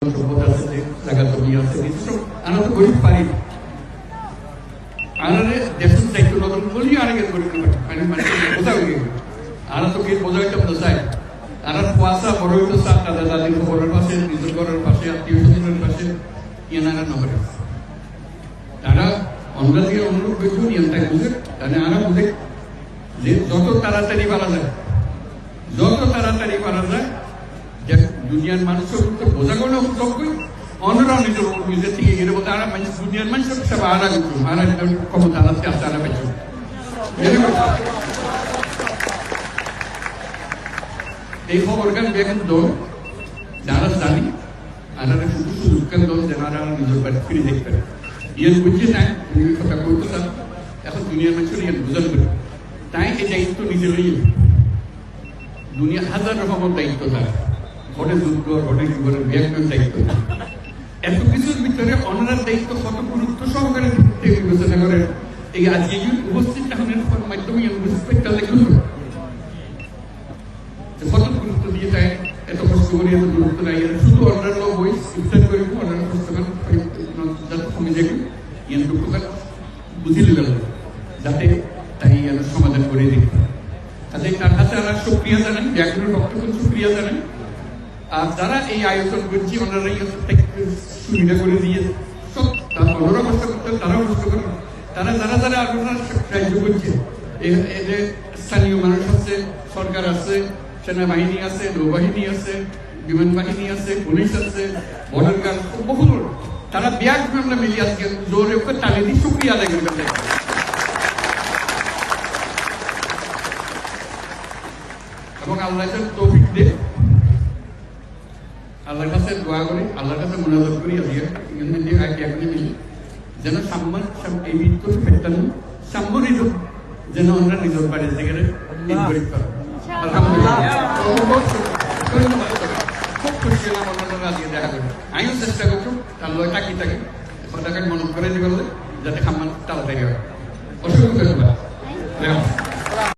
সভ্যতা আছে যে জায়গা জমি আছে কিছু আমরা তো গরিব পারি আনারে দেশের দায়িত্ব নতুন বলি আরেকের গরিব মানে মানে বোঝা হয়ে গেল আনা তো কি বোঝা হইতাম না চাই আনার কুয়াশা বড় হইতো চার দাদা দাদির খবরের পাশে নিজের ঘরের পাশে আত্মীয় স্বজনের পাশে ইয়ানারা নগরে তারা অন্য দিয়ে অনুরোধ করছো নিয়মটাই বুঝে তাহলে আনা বুঝে যে যত তাড়াতাড়ি পারা যায় যে দুনিয়ার মানুষের বোঝা কোনো যোগ্য অন্যরাও নিজের নিজের থেকে গেলে বলতে আর মানুষ দুনিয়ার মানুষের সব আড়া করছো আড়া ক্ষমতা আনাতে আসতে আনা পাইছো এই খবর গান বেগুন দল যারা জানি আনারা শুধু সুযোগ কেন দল যারা নিজের বাড়ি ফিরে দেখতে পারে ইয়ে বুঝছে না তুমি কথা বলতে চান এখন দুনিয়ার মানুষের ইয়ে বোঝানো পারে তাই এই দায়িত্ব নিজে লইয়ে দুনিয়া হাজার রকমের দায়িত্ব থাকে ঘটে যুদ্ধ ঘটে জীবনের বিয়াকের দায়িত্ব এত কিছুর ভিতরে অনার দায়িত্ব কত গুরুত্ব সহকারে বিবেচনা করে এই আজকে উপস্থিত এখন মাধ্যমে কত গুরুত্ব দিয়ে তাই এত কষ্ট করে এত গুরুত্ব নাই শুধু অন্যান্য বই ইফতার করে অন্যান্য পুস্তকান কমে যাবে ইয়ান দুঃখকার বুঝিলে গেল যাতে তাই সমাধান করে দিতে পারে তাদের তার কাছে আমরা সুক্রিয়া জানান ব্যাকরণ বক্তব্য সুক্রিয়া জানান আর যারা এই আয়োজন করছি ওনারাই সুবিধা করে দিয়ে সব ওনারা কষ্ট করতেন তারাও কষ্ট করেন তারা যারা যারা আপনারা সাহায্য করছে এদের স্থানীয় মানুষ আছে সরকার আছে সেনাবাহিনী আছে নৌবাহিনী আছে বিমান বাহিনী আছে পুলিশ আছে বর্ডার গার্ড বহু তারা ব্যাগ আমরা মিলিয়ে আজকে জোরে ওকে তালে দিয়ে সুক্রিয়া আদায় করতে এবং আল্লাহ তৌফিক দে আল্লাহর কাছে দোয়া করি আল্লাহর কাছে মনোযোগ করি আজকে মিলি যেন সাম্মান এই বিত্ত ফেরতান সাম্মরিত যেন আমরা নিজের বাড়ির থেকে আলহামদুলিল্লাহ খুব খুশি হলাম অন্যরা আজকে দেখা করি আমিও চেষ্টা করছি আল্লাহ টাকি থাকে কথাকে মনে করে দিবে যাতে সাম্মান তাড়াতাড়ি হয় অসংখ্য ধন্যবাদ